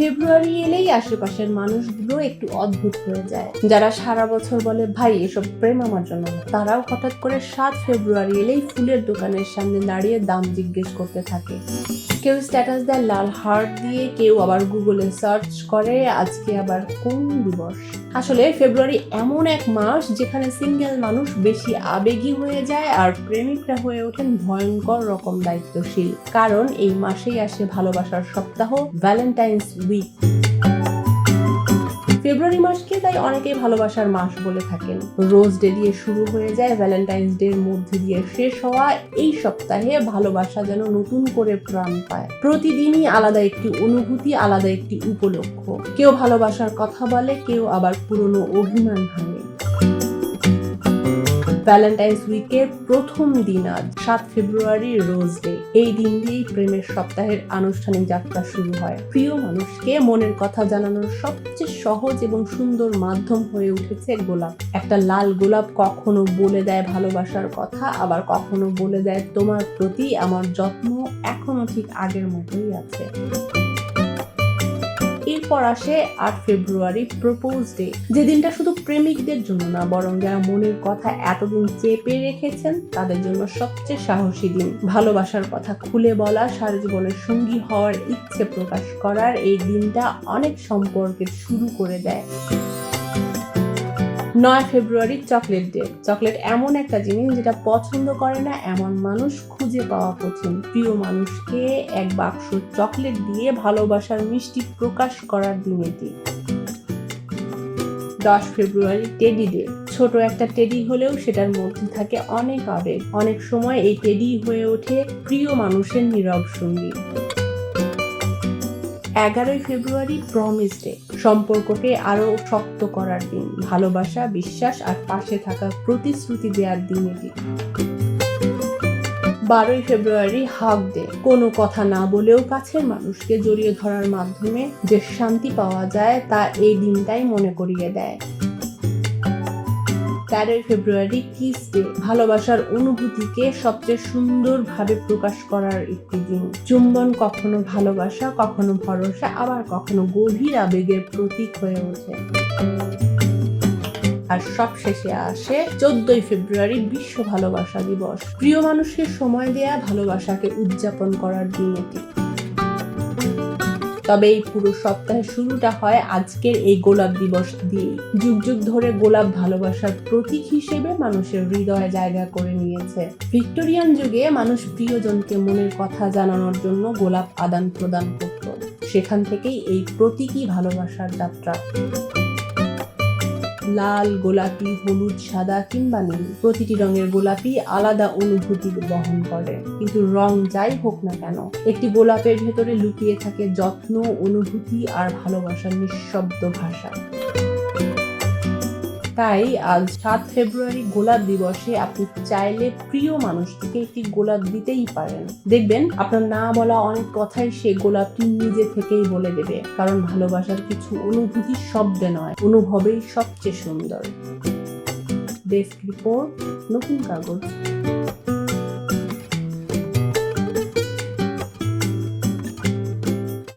ফেব্রুয়ারি এলেই আশেপাশের মানুষগুলো একটু অদ্ভুত হয়ে যায়। যারা সারা বছর বলে ভাই এসব প্রেম আমার জন্য না, তারাও হঠাৎ করে 7 ফেব্রুয়ারি এলেই ফুলের দোকানের সামনে দাঁড়িয়ে দাম জিজ্ঞেস করতে থাকে। কেউ স্ট্যাটাস দেয় লাল হার্ট দিয়ে, কেউ আবার গুগলে সার্চ করে আজকে আবার কোন দিবস। আসলে ফেব্রুয়ারি এমন এক মাস যেখানে সিঙ্গেল মানুষ বেশি আবেগী হয়ে যায় আর প্রেমিকরা হয়ে ওঠেন ভয়ঙ্কর রকম দায়িত্বশীল। কারণ এই মাসেই আসে ভালোবাসার সপ্তাহ, ভ্যালেন্টাইন্স উইক। ফেব্রুয়ারি মাসকে তাই অনেকেই ভালোবাসার মাস বলে থাকেন। রোজ ডে দিয়ে শুরু হয়ে যায় ভ্যালেন্টাইন্স ডে এর মধ্যে দিয়ে শেষ হওয়া এই সপ্তাহে ভালোবাসা যেন নতুন করে প্রাণ পায়। প্রতিদিনই আলাদা একটি অনুভূতি, আলাদা একটি উপলক্ষ। কেউ ভালোবাসার কথা বলে, কেউ আবার পুরনো অভিমান ভাঙে। ভ্যালেন্টাইন্স উইকের প্রথম দিন আজ 7 ফেব্রুয়ারি রোজ ডে। এই দিন দিয়েই প্রেমের সপ্তাহের আনুষ্ঠানিক যাত্রা শুরু হয়। প্রিয় মানুষকে মনের কথা জানানোর সবচেয়ে সহজ এবং সুন্দর মাধ্যম হয়ে উঠেছে গোলাপ। একটা লাল গোলাপ কখনো বলে দেয় ভালোবাসার কথা, আবার কখনো বলে দেয় তোমার প্রতি আমার যত্ন এখনো ঠিক আগের মতোই আছে। এরপর আসে 8 ফেব্রুয়ারি প্রপোজ ডে, যে দিনটা শুধু প্রেমিকদের জন্য না, বরং যারা মনের কথা এতদিন চেপে রেখেছেন তাদের জন্য সবচেয়ে সাহসী দিন। ভালোবাসার কথা খুলে বলা, সারা জীবনের সঙ্গী হওয়ার ইচ্ছে প্রকাশ করার এই দিনটা অনেক সম্পর্কের শুরু করে দেয়। 9 ফেব্রুয়ারি চকলেট ডে। চকলেট এমন একটা জিনিস যেটা পছন্দ করে না এমন মানুষ খুঁজে পাওয়া কঠিন। প্রিয় মানুষকে এক বাক্স চকলেট দিয়ে ভালোবাসার মিষ্টি প্রকাশ করার দিন এটি। 10 ফেব্রুয়ারি টেডি ডে। ছোট একটা টেডি হলেও সেটার মধ্যে থাকে অনেক আবেগ। অনেক সময় এই টেডি হয়ে ওঠে প্রিয় মানুষের নীরব সঙ্গী। 11 ফেব্রুয়ারি প্রমিস ডে। সম্পর্ককে আরো শক্ত করার দিন। ভালোবাসা, বিশ্বাস আর পাশে থাকার প্রতিশ্রুতি দেওয়ার দিন এটি। 12 ফেব্রুয়ারি হাগ ডে। কোনো কথা না বলেও কাছের মানুষকে জড়িয়ে ধরার মাধ্যমে যে শান্তি পাওয়া যায় তা এই দিনটাই মনে করিয়ে দেয়। 13 ফেব্রুয়ারি কিস ডে। ভালোবাসার অনুভূতিকে সবচেয়ে সুন্দরভাবে প্রকাশ করার একটি দিন। চুম্বন কখনো ভালোবাসা, কখনো ভরসা, আবার কখনো গভীর আবেগের প্রতীক হয়ে ওঠে। আর সব শেষে আসে 14 ফেব্রুয়ারি বিশ্ব ভালোবাসা দিবস। প্রিয় মানুষকে সময় দেয়া, ভালোবাসাকে উদযাপন করার দিন এটি। তবে এই পুরো সপ্তাহের শুরুটা হয় আজকের এই গোলাপ দিবস দিয়ে। যুগ যুগ ধরে গোলাপ ভালোবাসার প্রতীক হিসেবে মানুষের হৃদয়ে জায়গা করে নিয়েছে। ভিক্টোরিয়ান যুগে মানুষ প্রিয়জনকে মনের কথা জানানোর জন্য গোলাপ আদান প্রদান করত। সেখান থেকেই এই প্রতীকী ভালোবাসার যাত্রা। লাল, গোলাপি, হলুদ, সাদা কিংবা নীল, প্রতিটি রঙের গোলাপি আলাদা অনুভূতি বহন করে। কিন্তু রং যাই হোক না কেন, একটি গোলাপের ভেতরে লুকিয়ে থাকে যত্ন, অনুভূতি আর ভালোবাসার নিঃশব্দ ভাষা। তাই আজ 7 ফেব্রুয়ারি গোলাপ দিবসে আপনি চাইলে প্রিয় মানুষটিকে একটি গোলাপ দিতেই পারেন। দেখবেন আপনার না বলা অনেক কথাই সে গোলাপটি নিজে থেকেই বলে দেবে। কারণ ভালোবাসার কিছু অনুভূতি শব্দে নয়, অনুভবেই সবচেয়ে সুন্দর। ডেস্ক রিপোর্ট, নতুন কাগজ।